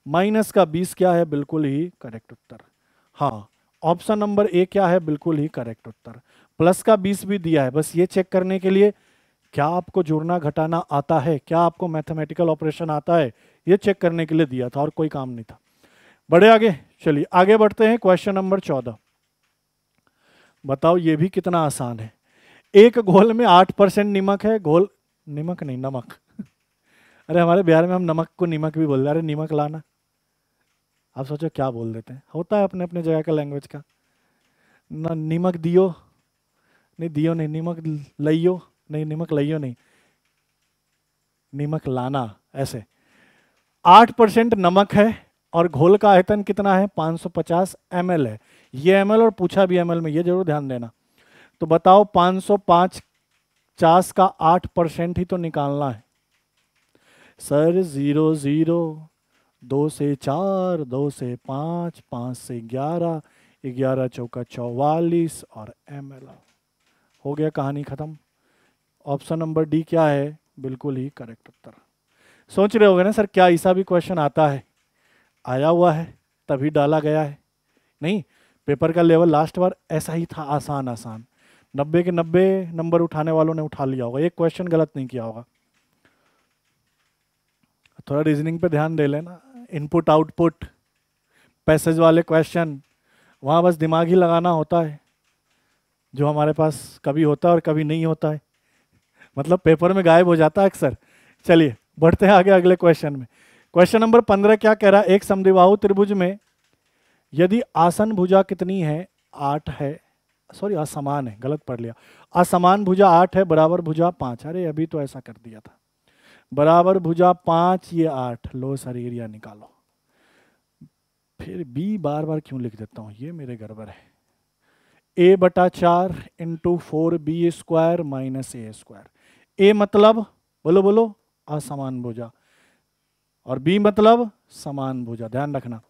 माइनस का 20 क्या है? बिल्कुल ही करेक्ट उत्तर। हाँ, ऑप्शन नंबर ए क्या है? बिल्कुल ही करेक्ट उत्तर। प्लस का 20 भी दिया है, बस ये चेक करने के लिए क्या आपको जोड़ना घटाना आता है, क्या आपको मैथमेटिकल ऑपरेशन आता है, ये चेक करने के लिए दिया था, और कोई काम नहीं था। बढ़े आगे, चलिए आगे बढ़ते हैं। क्वेश्चन नंबर 14, बताओ ये भी कितना आसान है। एक घोल में 8% नमक है। घोल, नमक नहीं, नमक अरे हमारे बिहार में हम नमक को नीमक भी बोल रहे हैं। अरे नीमक लाना, आप सोचो क्या बोल देते हैं, होता है अपने अपने जगह का लैंग्वेज का ना। नीमक दियो, नहीं दियो नहीं, नीमक लइयो नहीं, नीमक लइयो नहीं, नीमक लाना, ऐसे। 8% नमक है, और घोल का आयतन कितना है? 550 ml है। ये ml और पूछा भी ml में, ये जरूर ध्यान देना। तो बताओ 550 का 8% ही तो निकालना है। सर 0 0, 2 से 4, 2 से 5, 5 से 11, 11 चौका 44, और ml। हो गया, कहानी खत्म। ऑप्शन नंबर डी क्या है? बिल्कुल ही करेक्ट उत्तर। सोच रहे होगे ना सर क्या ऐसा भी क्वेश्चन आता है? आया हुआ है तभी डाला गया है। नहीं, पेपर का लेवल लास्ट बार ऐसा ही था, आसान आसान। 90 के 90 नंबर उठाने वालों ने उठा लिया होगा, एक क्वेश्चन गलत नहीं किया होगा। थोड़ा रीजनिंग पे ध्यान दे लेना, इनपुट आउटपुट, पैसेज वाले क्वेश्चन, वहाँ बस दिमाग ही लगाना होता है, जो हमारे पास कभी होता है और कभी नहीं होता है, मतलब पेपर में गायब हो जाता है अक्सर। चलिए बढ़ते हैं आगे अगले क्वेश्चन में। क्वेश्चन नंबर 15 क्या कह रहा है? एक समद्विबाहु त्रिभुज में यदि आसन भुजा कितनी है? 8 है, सॉरी असमान है, गलत पढ़ लिया। असमान भुजा 8 है, बराबर भुजा 5। अरे अभी तो ऐसा कर दिया था, बराबर भुजा 5, ये 8। लो सर एरिया निकालो। फिर बी बार बार क्यों लिख देता हूँ, ये मेरे गड़बड़ है। a/4 into 4b² minus a²। ए मतलब, बोलो बोलो, असमान भुजा, और बी मतलब समान भुजा, ध्यान रखना।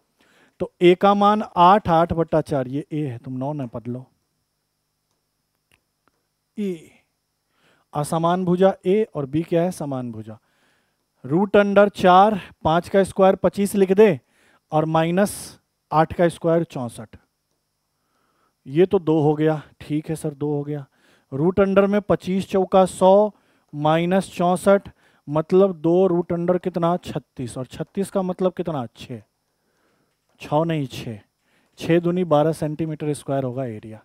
तो ए का मान 8, 8/4, ये ए है, तुम 9 न पढ़ लो। ए असमान भुजा ए, और बी क्या है? समान भुजा। √4, 5 का स्क्वायर 25 लिख दे, और -8 का स्क्वायर 64। ये तो 2 हो गया, ठीक है सर 2 हो गया। √अंडर में 25 चौका 100, -64, मतलब 2 √अंडर कितना? 36, और 36 का मतलब कितना? 6, 6 नहीं 6, 6 दूनी 12 सेंटीमीटर स्क्वायर होगा एरिया।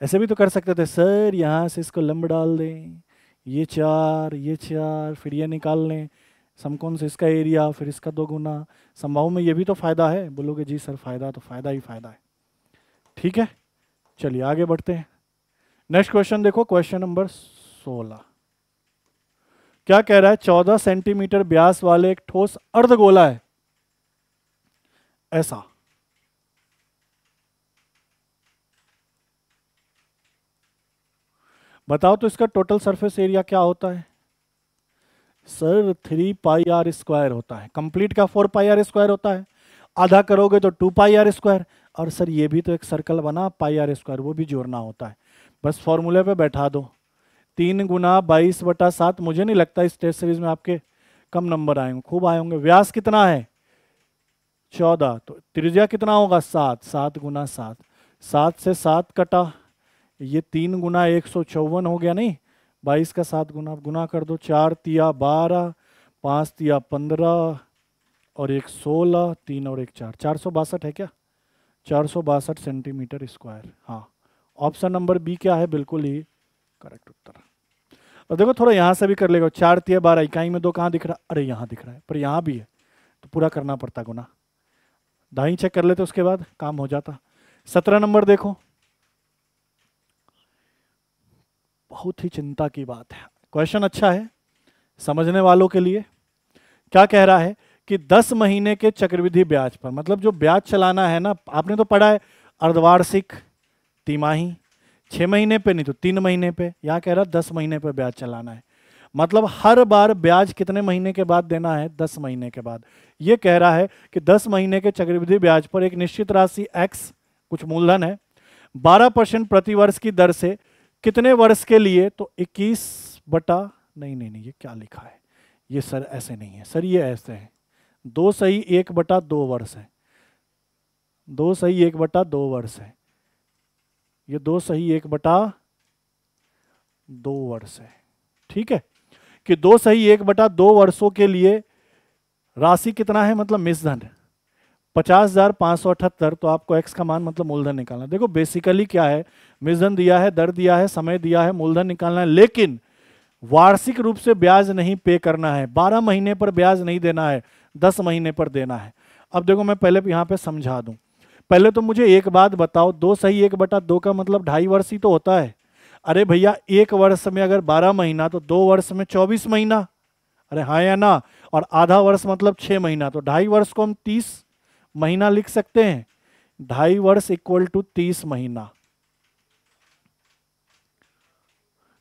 ऐसे भी तो कर सकते थे सर, यहाँ से इसको लंब डाल दें, ये 4, ये 4, फिर ये निकाल लें समकोण से इसका एरिया, फिर इसका 2 गुना। समबाहु में ये भी तो फायदा है। बोलोगे जी सर फायदा तो फायदा ही फायदा है। ठीक है, चलिए आगे बढ़ते हैं। नेक्स्ट क्वेश्चन देखो, क्वेश्चन नंबर 16 क्या कह रहा है? 14 सेंटीमीटर व्यास वाले एक ठोस अर्धगोला है, ऐसा। बताओ तो इसका टोटल सरफेस एरिया क्या होता है? सर 3πr² होता है। कंप्लीट का 4πr² होता है, आधा करोगे तो 2πr²। और सर ये भी तो एक सर्कल बना πr², वो भी जोड़ना होता है। बस फॉर्मूले पे बैठा दो, 3 गुना 22/7। मुझे नहीं लगता इस टेस्ट सीरीज में आपके कम नंबर आए होंगे, खूब आए होंगे। व्यास कितना है? 14, तो त्रिज्या कितना होगा? 7, 7 गुना 7, 7 से 7 कटा, ये 3 गुना 154 हो गया। नहीं, 22 का 7 गुना, गुना कर दो, 4 तिया 12, 5 तिया 15, और 1 16, 3 और 1 4, 462 है क्या? 462 सेंटीमीटर स्क्वायर। हाँ, ऑप्शन नंबर बी क्या है, बिल्कुल ही करेक्ट उत्तर। और देखो थोड़ा यहाँ से भी कर लेगा, 4 तिया 12, इकाई में 2 कहाँ दिख रहा, अरे यहाँ दिख रहा है, पर यहाँ भी है तो पूरा करना पड़ता गुना, दाई चेक कर लेते उसके बाद काम हो जाता। 17 नंबर देखो, बहुत ही चिंता की बात है, क्वेश्चन अच्छा है समझने वालों के लिए। क्या कह रहा है कि 10 महीने के चक्रवृद्धि ब्याज पर, मतलब जो ब्याज चलाना है ना, आपने तो पढ़ा है अर्धवार्षिक, तिमाही, 6 महीने पे नहीं तो 3 महीने पे, यहाँ कह रहा 10 महीने पे ब्याज चलाना है, मतलब हर बार ब्याज कितने महीने के बाद देना है, 10 महीने के बाद। ये कह रहा है कि 10 महीने के चक्रवृद्धि ब्याज पर एक निश्चित राशि x, कुछ मूलधन है, 12% प्रति वर्ष की दर से कितने वर्ष के लिए, तो 21 बटा, नहीं ये क्या लिखा है, ये सर ऐसे नहीं है सर, ये ऐसे है, 2 सही 1 बटा 2 वर्ष है, 2 सही 1 बटा 2 वर्ष है, ये 2 सही 1 बटा 2 वर्ष है, ठीक है, कि 2 सही 1 बटा 2 वर्षों के लिए राशि कितना है, मतलब मिश्रधन 50,578, तो आपको x का मान मतलब मूलधन निकालना। देखो बेसिकली क्या है, मिश्रधन दिया है, दर दिया है, समय दिया है, मूलधन निकालना है, लेकिन वार्षिक रूप से ब्याज नहीं पे करना है, 12 महीने पर ब्याज नहीं देना है, 10 महीने पर देना है। अब देखो मैं पहले यहाँ पे समझा दूं, पहले तो मुझे एक बात बताओ, 2 सही 1 बटा 2 का मतलब 2.5 वर्ष ही तो होता है। अरे भैया 1 वर्ष में अगर 12 महीना तो 2 वर्ष में 24 महीना, अरे हाँ या ना, और आधा वर्ष मतलब 6 महीना, तो 2.5 वर्ष को हम 30 महीना लिख सकते हैं, 2.5 वर्ष इक्वल टू 30 महीना।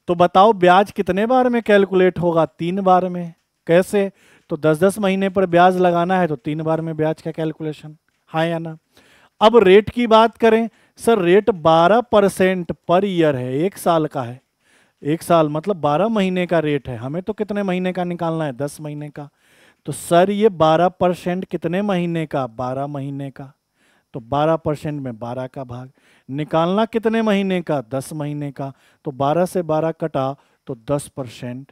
तो बताओ ब्याज कितने बार में कैलकुलेट होगा, 3 बार में। कैसे, तो 10-10 महीने पर ब्याज लगाना है तो 3 बार में ब्याज का कैलकुलेशन, हाँ या ना। अब रेट की बात करें, सर रेट 12% पर ईयर है, 1 साल का है, 1 साल मतलब 12 महीने का रेट है, हमें तो कितने महीने का निकालना है, 10 महीने का। तो सर ये 12% कितने महीने का, 12 महीने का, तो 12% में 12 का भाग, निकालना कितने महीने का, 10 महीने का, तो 12 से 12 कटा तो 10%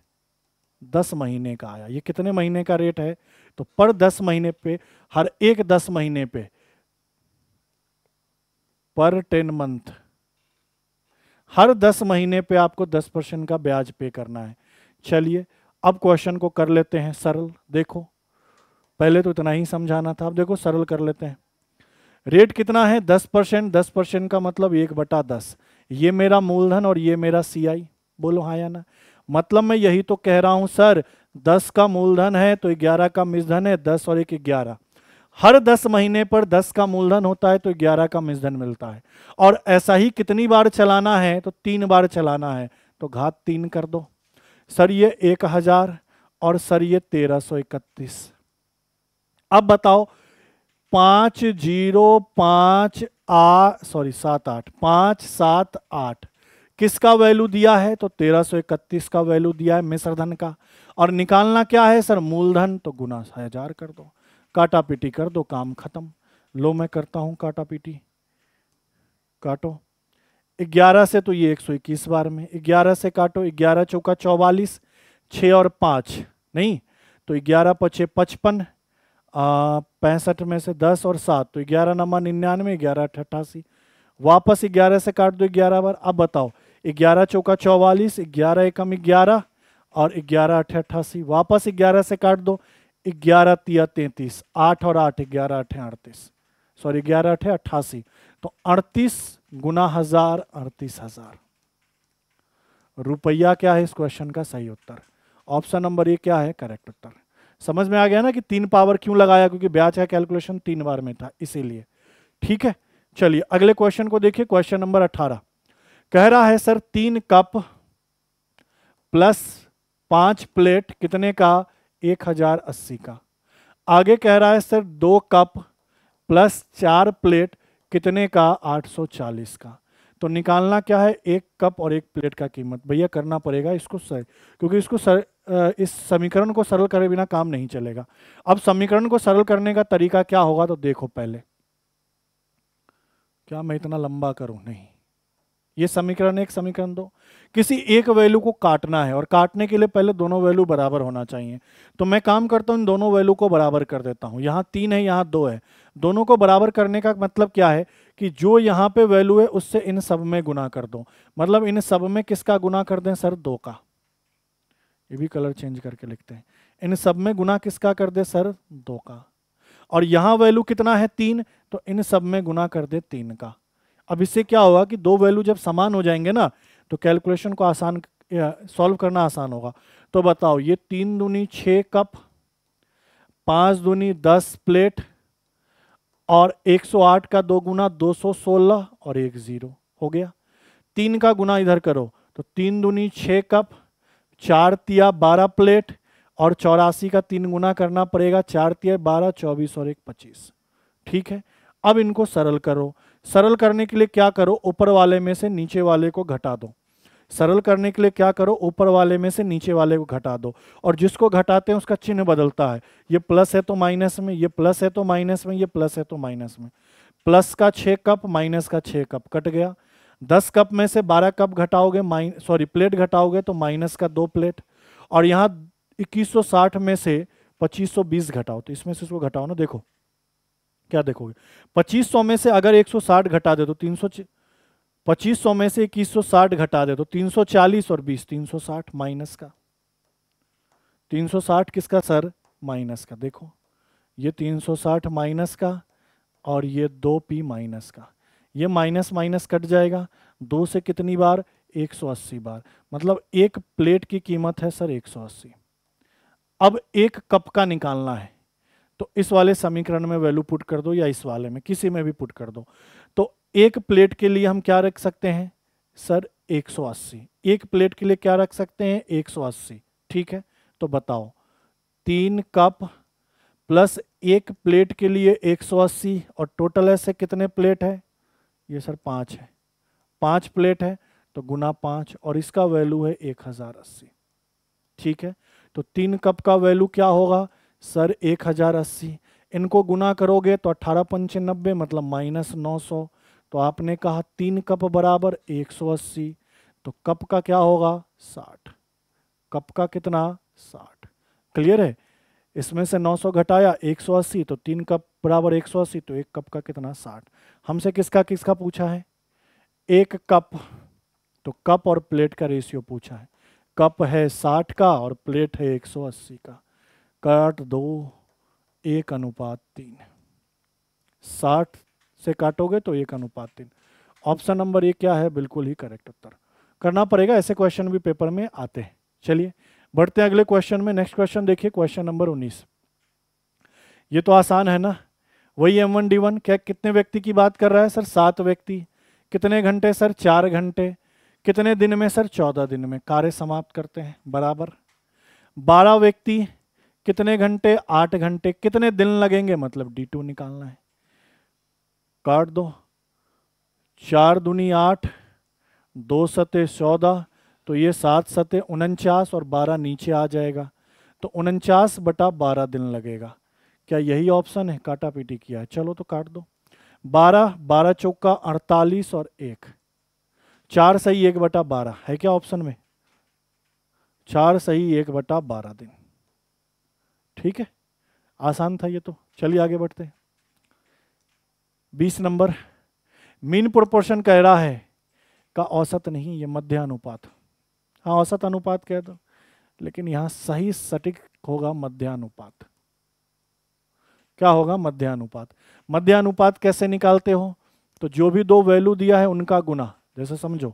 10 महीने का आया। ये कितने महीने का रेट है, तो पर 10 महीने पे, हर एक 10 महीने पे, पर 10 मंथ, हर 10 महीने पे आपको 10% का ब्याज पे करना है। चलिए अब क्वेश्चन को कर लेते हैं सरल। देखो पहले तो इतना ही समझाना था, अब देखो सरल कर लेते हैं। रेट कितना है, 10%, 10% का मतलब 1/10, ये मेरा मूलधन और ये मेरा CI, बोलो हाँ या ना। मतलब मैं यही तो कह रहा हूं सर, 10 का मूलधन है तो 11 का मिश्रधन है, 10 और 1 11, हर 10 महीने पर 10 का मूलधन होता है तो 11 का मिश्रधन मिलता है, और ऐसा ही कितनी बार चलाना है, तो 3 बार चलाना है, तो घात 3 कर दो। सर ये 1000 और सर ये 1331। अब बताओ 5 किसका वैल्यू दिया है, तो 1331 का वैल्यू दिया है मिश्रधन का, और निकालना क्या है सर, मूलधन, तो गुना 1000 कर दो, काटा पीटी कर दो, काम खत्म। लो मैं करता हूं काटा पीटी, काटो 11 से तो ये 121 बार में, 11 से काटो, 11 चौका 44, 6 और 5 नहीं, तो 11 पचे 55, 65 में से 10 और 7, तो 11 नमा 99, 11 8 88, वापस 11 से काट दो 11 बार। अब बताओ 11 चौका 44, 11 एकम 11 और 11 8 88, वापस 11 से काट दो, 11 तिया 33, 8 और 8, 11 8 38, सॉरी 11 8 88, तो 38 गुना 1000, 38,000 रुपया क्या है इस क्वेश्चन का सही उत्तर। ऑप्शन नंबर ए क्या है करेक्ट उत्तर। समझ में आ गया ना कि 3 पावर क्यों लगाया, क्योंकि ब्याज का कैलकुलेशन 3 बार में था इसीलिए। ठीक है चलिए अगले क्वेश्चन को देखिए, क्वेश्चन नंबर 18 कह रहा है सर 3 कप प्लस 5 प्लेट कितने का, 1080 का। आगे कह रहा है सर 2 कप प्लस 4 प्लेट कितने का, 840 का। तो निकालना क्या है, 1 कप और 1 प्लेट का कीमत। भैया करना पड़ेगा इसको सर, क्योंकि इसको सर इस समीकरण को सरल करे बिना काम नहीं चलेगा। अब समीकरण को सरल करने का तरीका क्या होगा, तो देखो पहले, क्या मैं इतना लंबा करूं, नहीं ये समीकरण 1, समीकरण 2। किसी एक वैल्यू को काटना है और काटने के लिए पहले दोनों वैल्यू बराबर होना चाहिए। तो मैं काम करता हूँ इन दोनों वैल्यू को बराबर कर देता हूँ। यहाँ 3 है, यहाँ 2 है। दोनों को बराबर करने का मतलब क्या है कि जो यहाँ पे वैल्यू है उससे इन सब में गुना कर दो। मतलब इन सब में किसका गुना कर दें सर? 2 का। ये भी कलर चेंज करके लिखते हैं। इन सब में गुना किसका कर दे सर? 2 का। और यहाँ वैल्यू कितना है? 3, तो इन सब में गुना कर दे 3 का। अब इससे क्या होगा कि दो वैल्यू जब समान हो जाएंगे ना तो कैलकुलेशन को आसान सॉल्व करना आसान होगा। तो बताओ, ये 3 दूनी 6 कप, 5 दूनी 10 प्लेट और 108 का 2 गुना 216 और 1 0 हो गया। 3 का गुना इधर करो तो 3 दूनी 6 कप, 4 तिया 12 प्लेट और 84 का 3 गुना करना पड़ेगा। 4 तिया 12, 24 और 1 25। ठीक है, अब इनको सरल करो। सरल करने के लिए क्या करो? ऊपर वाले में से नीचे वाले को घटा दो। सरल करने के लिए क्या करो? ऊपर वाले में से नीचे वाले को घटा दो। और जिसको घटाते हैं उसका चिन्ह बदलता है। ये प्लस है तो माइनस में, ये प्लस है तो माइनस में, ये प्लस है तो माइनस में। प्लस का 6 कप, माइनस का 6 कप कट गया। 10 कप में से 12 कप घटाओगे, प्लेट घटाओगे तो माइनस का 2 प्लेट। और यहाँ 2160 में से 2520 घटाओ, तो इसमें से इसको घटाओ ना। देखो क्या देखोगे, 2500 में से अगर 160 घटा दे तो 2500 में से 2160 घटा दे तो 340 और 20 360 माइनस का। 360 किसका सर? माइनस का। देखो ये 360 माइनस का और ये 2p माइनस का। ये माइनस माइनस कट जाएगा। 2 से कितनी बार? 180 बार। मतलब एक प्लेट की कीमत है सर 180। अब एक कप का निकालना है तो इस वाले समीकरण में वैल्यू पुट कर दो या इस वाले में, किसी में भी पुट कर दो। तो एक प्लेट के लिए हम क्या रख सकते हैं सर? 180। एक प्लेट के लिए क्या रख सकते हैं? 180। ठीक है, तो बताओ 3 कप प्लस एक प्लेट के लिए 180 और टोटल ऐसे कितने प्लेट है? ये सर 5 है। 5 प्लेट है तो गुना 5 और इसका वैल्यू है 1080। ठीक है, तो 3 कप का वैल्यू क्या होगा सर? 1080। इनको गुना करोगे तो 18 पंचे 90 मतलब -900। तो आपने कहा 3 कप बराबर 180, तो कप का क्या होगा? 60। कप का कितना? 60। क्लियर है? इसमें से 900 घटाया 180, तो 3 कप बराबर 180, तो एक कप का कितना? 60। हमसे किसका किसका पूछा है? एक कप। तो कप और प्लेट का रेशियो पूछा है। कप है 60 का और प्लेट है 180 का। काट दो 1:3। 60 से काटोगे तो 1:3। ऑप्शन नंबर ए क्या है? बिल्कुल ही करेक्ट उत्तर। करना पड़ेगा, ऐसे क्वेश्चन भी पेपर में आते हैं। चलिए बढ़ते हैं अगले क्वेश्चन में। नेक्स्ट क्वेश्चन देखिए, क्वेश्चन नंबर 19। ये तो आसान है ना, वही M1D1। क्या कितने व्यक्ति की बात कर रहा है सर? 7 व्यक्ति। कितने घंटे सर? 4 घंटे। कितने दिन में सर? 14 दिन में। कार्य समाप्त करते हैं। बराबर 12 व्यक्ति कितने घंटे? 8 घंटे। कितने दिन लगेंगे? मतलब D2 निकालना है। काट दो, 4 दूनी 8, 2 सते 14, तो ये 7 सते 49 और 12 नीचे आ जाएगा, तो 49/12 दिन लगेगा। क्या यही ऑप्शन है? काटा पीटी किया है। चलो तो काट दो। 12, 12 चौका 48 और 1, 4 सही 1/12 है क्या ऑप्शन में? 4 सही 1/12 दिन। ठीक है, आसान था ये तो। चलिए आगे बढ़ते हैं। 20 नंबर, मीन प्रोपोर्शन कह रहा है का औसत नहीं, ये मध्य अनुपात। हाँ औसत अनुपात कह दो, लेकिन यहां सही सटीक होगा मध्य अनुपात। क्या होगा? मध्य अनुपात। मध्य अनुपात कैसे निकालते हो? तो जो भी दो वैल्यू दिया है उनका गुना। जैसे समझो,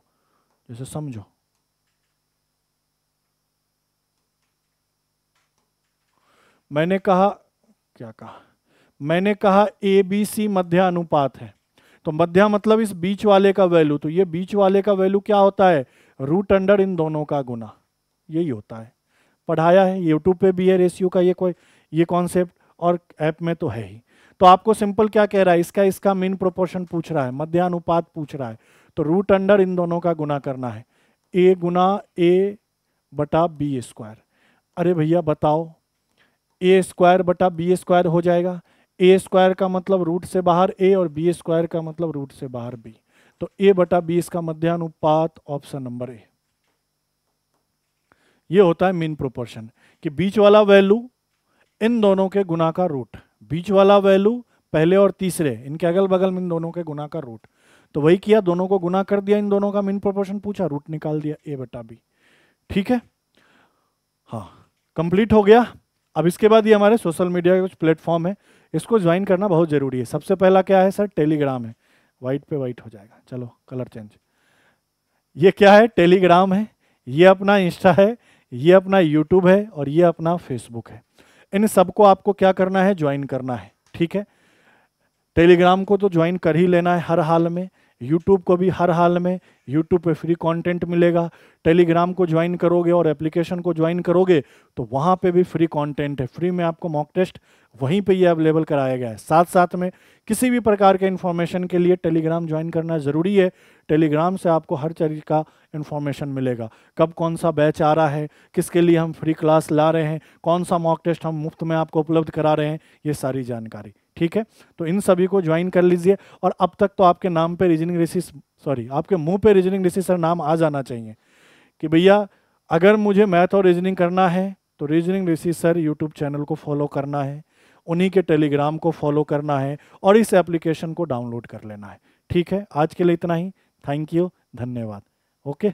मैंने कहा, क्या कहा? मैंने कहा ABC मध्य अनुपात है, तो मध्य मतलब इस बीच वाले का वैल्यू। तो ये बीच वाले का वैल्यू क्या होता है? √अंडर इन दोनों का गुना। यही होता है, पढ़ाया है, यूट्यूब पे भी है रेशियो का ये कॉन्सेप्ट, और ऐप में तो है ही। तो आपको सिंपल क्या कह रहा है? इसका मीन प्रोपोर्शन पूछ रहा है, मध्य अनुपात पूछ रहा है, तो √अंडर इन दोनों का गुना करना है। A Guna A/B²। अरे भैया बताओ, A²/B² हो जाएगा। A² का मतलब रूट से बाहर A और B² का मतलब रूट से बाहर B। तो A/B इसका मध्यानुपात, ऑप्शन नंबर ए। ये होता है मीन प्रोपोर्शन, कि बीच वाला वैल्यू इन दोनों के गुना का रूट, बीच वाला वैल्यू पहले और तीसरे इनके अगल बगल में इन दोनों के गुना का रूट। तो वही किया, दोनों को गुना कर दिया, इन दोनों का मीन प्रोपोर्शन पूछा, रूट निकाल दिया, A/B। ठीक है, हाँ कंप्लीट हो गया। अब इसके बाद ये हमारे सोशल मीडिया के कुछ प्लेटफॉर्म है, इसको ज्वाइन करना बहुत जरूरी है। सबसे पहला क्या है सर? टेलीग्राम है। वाइट पे वाइट हो जाएगा, चलो कलर चेंज। ये क्या है? टेलीग्राम है, ये अपना इंस्टा है, ये अपना यूट्यूब है और ये अपना फेसबुक है। इन सबको आपको क्या करना है? ज्वाइन करना है। ठीक है, टेलीग्राम को तो ज्वाइन कर ही लेना है हर हाल में, यूट्यूब को भी हर हाल में, यूट्यूब पे फ्री कंटेंट मिलेगा। टेलीग्राम को ज्वाइन करोगे और एप्लीकेशन को ज्वाइन करोगे तो वहाँ पे भी फ्री कंटेंट है, फ्री में आपको मॉक टेस्ट वहीं पे ये अवेलेबल कराया गया है। साथ साथ में किसी भी प्रकार के इन्फॉर्मेशन के लिए टेलीग्राम ज्वाइन करना ज़रूरी है। टेलीग्राम से आपको हर तरीके का इन्फॉर्मेशन मिलेगा, कब कौन सा बैच आ रहा है, किसके लिए हम फ्री क्लास ला रहे हैं, कौन सा मॉक टेस्ट हम मुफ्त में आपको उपलब्ध करा रहे हैं, ये सारी जानकारी। ठीक है, तो इन सभी को ज्वाइन कर लीजिए। और अब तक तो आपके नाम पे रीजनिंग ऋषि, सॉरी आपके मुंह पे रीजनिंग ऋषि सर नाम आ जाना चाहिए कि भैया अगर मुझे मैथ और रीजनिंग करना है तो रीजनिंग ऋषि सर यूट्यूब चैनल को फॉलो करना है, उन्हीं के टेलीग्राम को फॉलो करना है और इस एप्लीकेशन को डाउनलोड कर लेना है। ठीक है, आज के लिए इतना ही। थैंक यू, धन्यवाद। ओके।